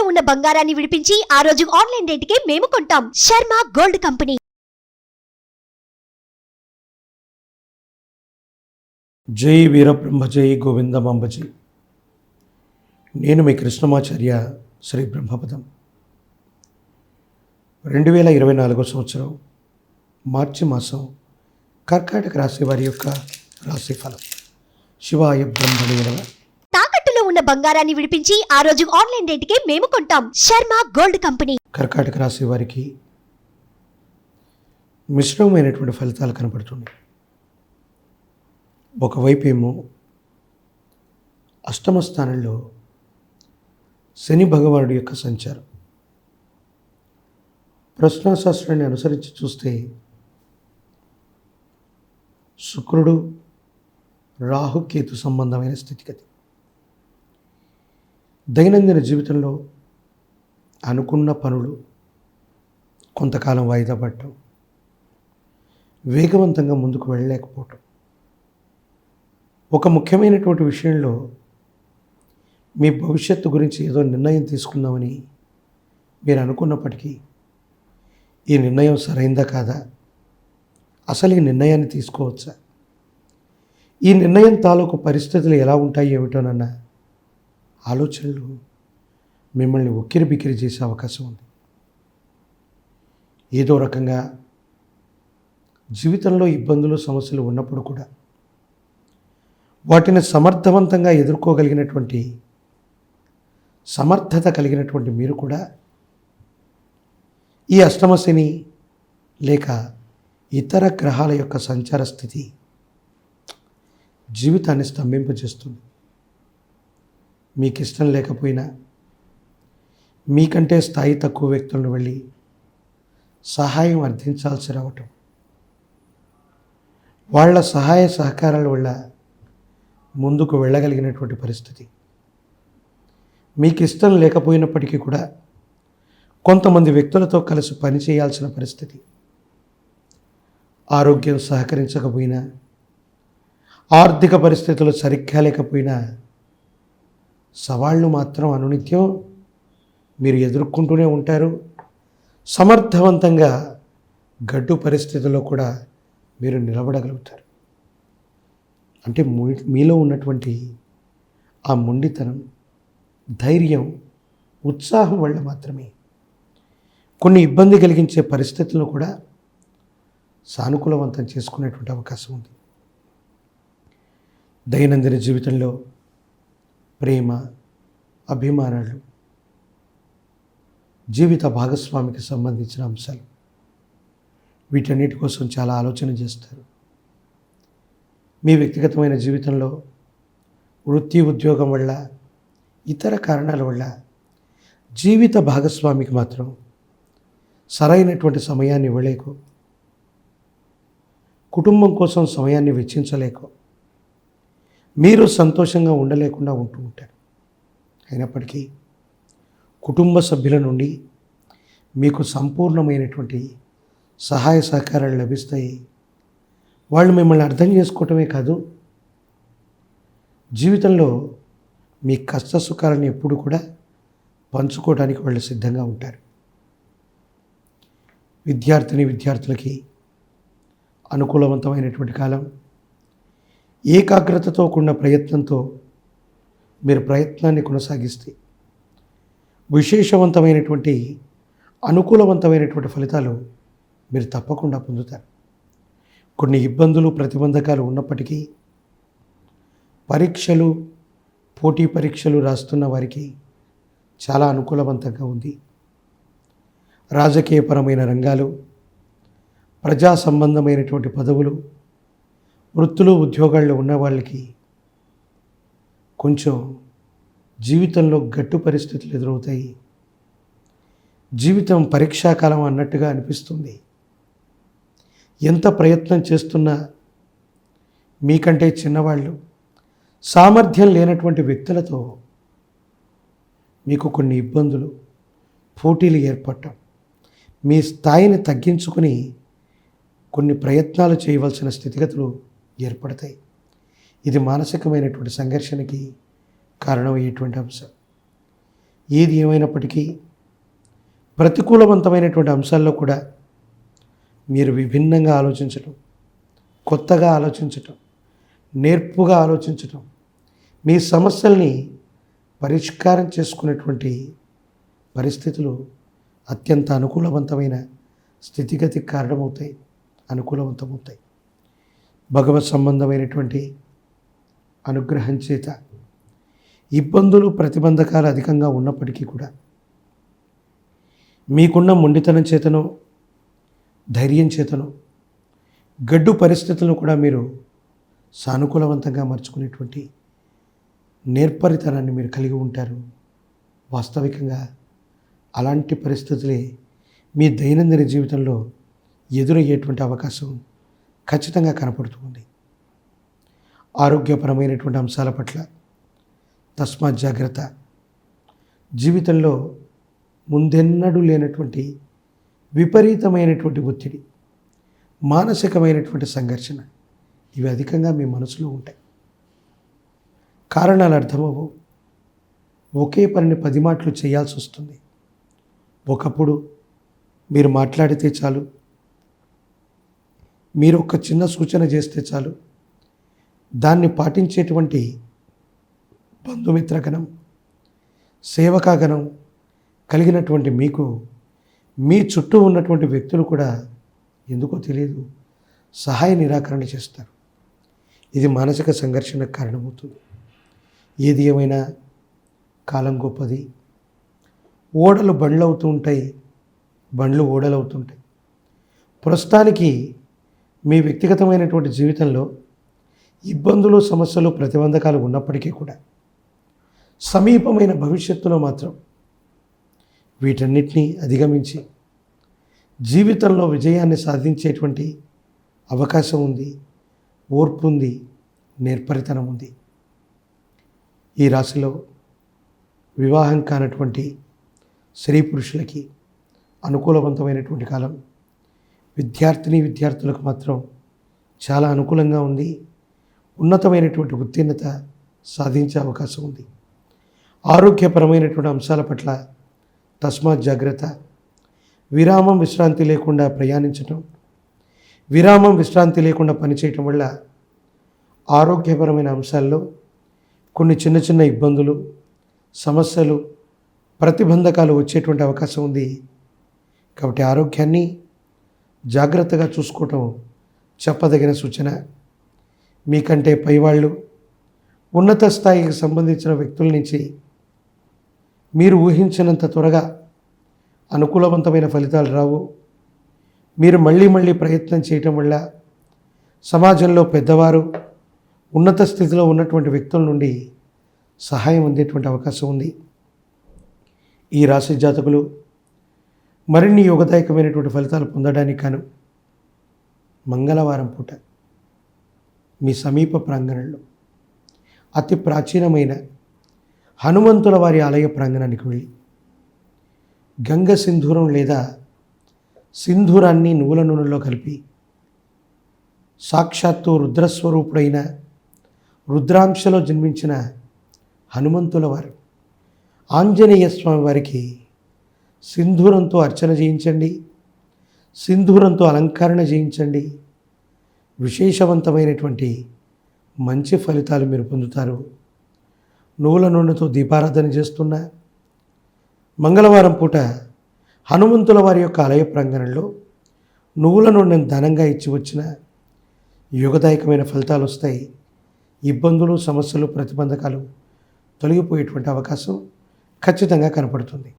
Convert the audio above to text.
ఉన్న బంగారాన్ని విడిపించి ఆ రోజు ఆన్లైన్ రేటుకే మేము కొంటాం. Sharma gold company. జై వీరబ్రహ్మ జై గోవిందమాంబజీ. నేను మీ కృష్ణమాచార్య శ్రీ బ్రహ్మపదం. 2024 సంవత్సరం మార్చి మాసం కర్కాటక రాశి వారి యొక్క రాశిఫలం. శివాయ బ్రహ్మణే నమః. తాకట్టులో ఉన్న బంగారాన్ని విడిపించి ఆ రోజు ఆన్లైన్ రేటుకే మేము కొంటాం. Sharma gold company. కర్కాటక రాశి వారికి మిశ్రమమైనటువంటి ఫలితాలు కనపడుతున్నాయి. ఒకవైపు ఏమో అష్టమ స్థానంలో శని భగవానుడి యొక్క సంచారం. ప్రశ్నాశాస్త్రాన్ని అనుసరించి చూస్తే శుక్రుడు రాహుకేతు సంబంధమైన స్థితిగతి. దైనందిన జీవితంలో అనుకున్న పనులు కొంతకాలం వాయిదా పడటం, వేగవంతంగా ముందుకు వెళ్ళలేకపోవటం, ఒక ముఖ్యమైనటువంటి విషయంలో మీ భవిష్యత్తు గురించి ఏదో నిర్ణయం తీసుకుందామని మీరు అనుకున్నప్పటికీ ఈ నిర్ణయం సరైందా కాదా, అసలు ఈ నిర్ణయాన్ని తీసుకోవచ్చా, ఈ నిర్ణయం తాలూకు పరిస్థితులు ఎలా ఉంటాయి ఏమిటోనన్న ఆలోచనలు మిమ్మల్ని ఉక్కిరి బిక్కిరి చేసే అవకాశం ఉంది. ఏదో రకంగా జీవితంలో ఇబ్బందులు సమస్యలు ఉన్నప్పుడు కూడా వాటిని సమర్థవంతంగా ఎదుర్కోగలిగినటువంటి సమర్థత కలిగినటువంటి మీరు కూడా ఈ అష్టమ శని లేక ఇతర గ్రహాల యొక్క సంచార స్థితి జీవితాన్ని స్తంభింపజేస్తుంది. మీకు ఇష్టం లేకపోయినా మీకంటే స్థాయి తక్కువ వ్యక్తులను వెళ్ళి సహాయం అర్థించాల్సి రావటం, వాళ్ళ సహాయ సహకారాల వల్ల ముందుకు వెళ్ళగలిగినటువంటి పరిస్థితి, మీకు ఇష్టం లేకపోయినప్పటికీ కూడా కొంతమంది వ్యక్తులతో కలిసి పనిచేయాల్సిన పరిస్థితి, ఆరోగ్యం సహకరించకపోయినా, ఆర్థిక పరిస్థితులు సరిగ్గా లేకపోయినా సవాళ్ళు మాత్రం అనునిత్యం మీరు ఎదుర్కొంటూనే ఉంటారు. సమర్థవంతంగా గడ్డు పరిస్థితుల్లో కూడా మీరు నిలబడగలుగుతారు. అంటే మీలో ఉన్నటువంటి ఆ మొండితనం, ధైర్యం, ఉత్సాహం వల్ల మాత్రమే కొన్ని ఇబ్బంది కలిగించే పరిస్థితులను కూడా సానుకూలవంతం చేసుకునేటువంటి అవకాశం ఉంది. దైనందిన జీవితంలో ప్రేమ, అభిమానాలు, జీవిత భాగస్వామికి సంబంధించిన అంశాలు, వీటన్నిటి కోసం చాలా ఆలోచన చేస్తారు. మీ వ్యక్తిగతమైన జీవితంలో వృత్తి ఉద్యోగం వల్ల, ఇతర కారణాల వల్ల జీవిత భాగస్వామికి మాత్రం సరైనటువంటి సమయాన్ని ఇవ్వలేకో, కుటుంబం కోసం సమయాన్ని వెచ్చించలేకో, మీరు సంతోషంగా ఉండలేకుండా ఉంటూ ఉంటారు. అయినప్పటికీ కుటుంబ సభ్యుల నుండి మీకు సంపూర్ణమైనటువంటి సహాయ సహకారాలు లభిస్తాయి. వాళ్ళు మిమ్మల్ని అర్థం చేసుకోవటమే కాదు, జీవితంలో మీ కష్ట సుఖాలను ఎప్పుడు కూడా పంచుకోవడానికి వాళ్ళు సిద్ధంగా ఉంటారు. విద్యార్థులకి అనుకూలవంతమైనటువంటి కాలం. ఏకాగ్రతతో కూడిన ప్రయత్నంతో మీరు ప్రయత్నాన్ని కొనసాగిస్తే విశేషవంతమైనటువంటి అనుకూలవంతమైనటువంటి ఫలితాలు మీరు తప్పకుండా పొందుతారు. కొన్ని ఇబ్బందులు, ప్రతిబంధకాలు ఉన్నప్పటికీ పరీక్షలు, పోటీ పరీక్షలు రాస్తున్న వారికి చాలా అనుకూలవంతంగా ఉంది. రాజకీయపరమైన రంగాలు, ప్రజా సంబంధమైనటువంటి పదవులు, వృత్తులు, ఉద్యోగాల్లో ఉన్న వాళ్ళకి కొంచెం జీవితంలో గట్టు పరిస్థితులు ఎదురవుతాయి. జీవితం పరీక్షాకాలం అన్నట్టుగా అనిపిస్తుంది. ఎంత ప్రయత్నం చేస్తున్నా మీకంటే చిన్నవాళ్ళు, సామర్థ్యం లేనటువంటి వ్యక్తులతో మీకు కొన్ని ఇబ్బందులు, పోటీలు ఏర్పడటం, మీ స్థాయిని తగ్గించుకుని కొన్ని ప్రయత్నాలు చేయవలసిన స్థితిగతులు ఏర్పడతాయి. ఇది మానసికమైనటువంటి సంఘర్షణకి కారణమయ్యేటువంటి అంశం. ఏది ఏమైనప్పటికీ ప్రతికూలవంతమైనటువంటి అంశాల్లో కూడా మీరు విభిన్నంగా ఆలోచించటం, కొత్తగా ఆలోచించటం, నేర్పుగా ఆలోచించటం, మీ సమస్యల్ని పరిష్కారం చేసుకునేటువంటి పరిస్థితులు అత్యంత అనుకూలవంతమైన స్థితిగతికి కారణమవుతాయి, అనుకూలవంతమవుతాయి. భగవత్ సంబంధమైనటువంటి అనుగ్రహం చేత ఇబ్బందులు, ప్రతిబంధకాలు అధికంగా ఉన్నప్పటికీ కూడా మీకున్న మొండితనం చేతనో, ధైర్యం చేతనో గడ్డు పరిస్థితులను కూడా మీరు సానుకూలవంతంగా మార్చుకునేటువంటి నేర్పరితనాన్ని మీరు కలిగి ఉంటారు. వాస్తవికంగా అలాంటి పరిస్థితులే మీ దైనందిన జీవితంలో ఎదురయ్యేటువంటి అవకాశం ఖచ్చితంగా కనపడుతుంది. ఆరోగ్యపరమైనటువంటి అంశాల పట్ల తస్మాత్ జాగ్రత్త. జీవితంలో ముందెన్నడూ లేనటువంటి విపరీతమైనటువంటి ఒత్తిడి, మానసికమైనటువంటి సంఘర్షణ ఇవి అధికంగా మీ మనసులో ఉంటాయి. కారణాలు అర్థమవు. ఒకే పనిని 10 మాటలు చేయాల్సి వస్తుంది. ఒకప్పుడు మీరు మాట్లాడితే చాలు, మీరు ఒక చిన్న సూచన చేస్తే చాలు, దాన్ని పాటించేటువంటి బంధుమిత్రగణం, సేవకాగణం కలిగినటువంటి మీకు మీ చుట్టూ ఉన్నటువంటి వ్యక్తులు కూడా ఎందుకో తెలియదు సహాయ నిరాకరణ చేస్తారు. ఇది మానసిక సంఘర్షణకు కారణమవుతుంది. ఏది ఏమైనా కాలం గొప్పది. ఓడలు బండ్లు అవుతూ ఉంటాయి, బండ్లు ఓడలు అవుతుంటాయి. ప్రస్తుతానికి మీ వ్యక్తిగతమైనటువంటి జీవితంలో ఇబ్బందులు, సమస్యలు, ప్రతిబంధకాలు ఉన్నప్పటికీ కూడా సమీపమైన భవిష్యత్తులో మాత్రం వీటన్నిటినీ అధిగమించి జీవితంలో విజయాన్ని సాధించేటువంటి అవకాశం ఉంది, ఓర్పు ఉంది, నేర్పరితనం ఉంది. ఈ రాశిలో వివాహం కానటువంటి స్త్రీ పురుషులకి అనుకూలవంతమైనటువంటి కాలం. విద్యార్థులకు మాత్రం చాలా అనుకూలంగా ఉంది. ఉన్నతమైనటువంటి ఉత్తీర్ణత సాధించే అవకాశం ఉంది. ఆరోగ్యపరమైనటువంటి అంశాల పట్ల తస్మాత్ జాగ్రత్త. విరామం, విశ్రాంతి లేకుండా ప్రయాణించటం, విరామం, విశ్రాంతి లేకుండా పనిచేయటం వల్ల ఆరోగ్యపరమైన అంశాల్లో కొన్ని చిన్న చిన్న ఇబ్బందులు, సమస్యలు, ప్రతిబంధకాలు వచ్చేటువంటి అవకాశం ఉంది. కాబట్టి ఆరోగ్యాన్ని జాగ్రత్తగా చూసుకోవటం చెప్పదగిన సూచన. మీకంటే పైవాళ్ళు, ఉన్నత స్థాయికి సంబంధించిన వ్యక్తుల నుంచి మీరు ఊహించినంత త్వరగా అనుకూలవంతమైన ఫలితాలు రావు. మీరు మళ్ళీ ప్రయత్నం చేయటం వల్ల సమాజంలో పెద్దవారు, ఉన్నత స్థితిలో ఉన్నటువంటి వ్యక్తుల నుండి సహాయం అందేటువంటి అవకాశం ఉంది. ఈ రాశి జాతకులు మరిన్ని యోగదాయకమైనటువంటి ఫలితాలు పొందడానికి గాను మంగళవారం పూట మీ సమీప ప్రాంగణంలో అతి ప్రాచీనమైన హనుమంతుల వారి ఆలయ ప్రాంగణానికి వెళ్ళి గంగ సింధూరం లేదా సింధూరాన్ని నువ్వుల నూనెలో కలిపి సాక్షాత్తు రుద్రస్వరూపుడైన రుద్రాంశలో జన్మించిన హనుమంతుల వారు ఆంజనేయ స్వామి వారికి సింధూరంతో అర్చన చేయించండి, సింధూరంతో అలంకరణ చేయించండి. విశేషవంతమైనటువంటి మంచి ఫలితాలు మీరు పొందుతారు. నువ్వుల నూనెతో దీపారాధన చేస్తున్న మంగళవారం పూట హనుమంతుల వారి యొక్క ఆలయ ప్రాంగణంలో నువ్వుల నూనెను దానంగా ఇచ్చి వచ్చిన యోగదాయకమైన ఫలితాలు వస్తాయి. ఇబ్బందులు, సమస్యలు, ప్రతిబంధకాలు తొలగిపోయేటువంటి అవకాశం ఖచ్చితంగా కనపడుతుంది.